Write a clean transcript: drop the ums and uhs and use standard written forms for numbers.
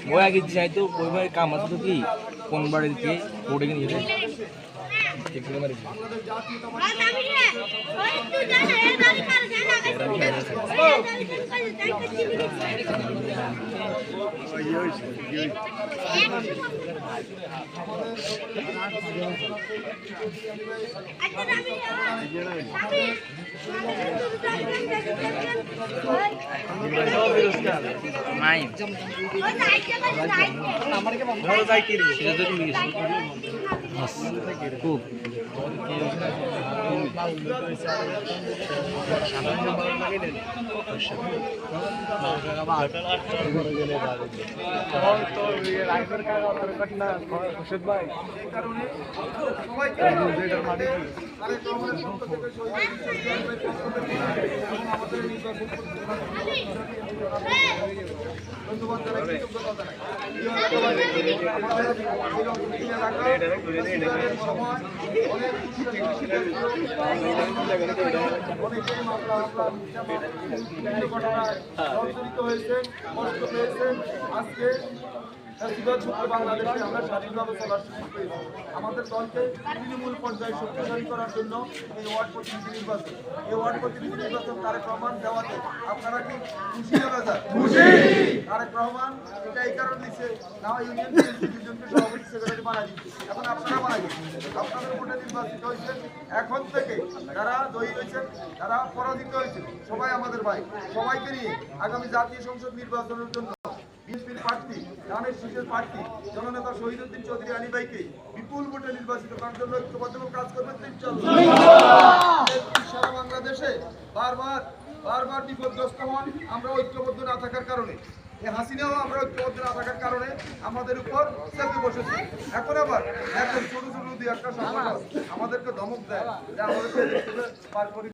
वो आगे जाए तो कोई बार काम आता तो कि कौन बार के कोड़े के नहीं कितने बार नहीं खूब বাংলাদেশে আমরা স্বাধীনভাবে চলার সুযোগ পেয়েছি। আমাদের দলকে তৃণমূল পর্যায়ে শক্তিশালী করার জন্য এই ওয়ার্ড প্রতিনিধি নির্বাচন, তারেক রহমান দেওয়াতে আপনারা কি খুশি হয়ে যান? তারেক রহমান এটা এই কারণ দিচ্ছে না ইউনিয়ন দুজনকে সভাপতি সেক্রেটারি বানাই দিচ্ছে, এখন আপনারা বানাই দিচ্ছেন, আপনাদের ভোটে নির্বাচিত হয়েছেন। এখন থেকে যারা জয়ী হয়েছেন, যারা পরাজিত হয়েছে, সবাই আমাদের ভাই, সবাইকে নিয়ে আগামী জাতীয় সংসদ নির্বাচনের জন্য বিএনপির প্রার্থী, ধানের শীষের প্রার্থী জননেতা শহীদুদ্দিন চৌধুরী আলী ভাইকে বিপুল ভোটে নির্বাচিত করার জন্য ঐক্যবদ্ধভাবে কাজ করবেন তো ইনশাআল্লাহ। সারা বাংলাদেশে বারবার বিপদগ্রস্ত হন আমরা ঐক্যবদ্ধ না থাকার কারণে। এই হাসিনাও আমরা ঐক্যবদ্ধ না থাকার কারণে আমাদের উপর চেপে বসেছে। এখন আবার এখন ছোট ছোট দুই একটা সংগঠন আমাদেরকে ধমক দেয় যে আমাদেরকে পার করে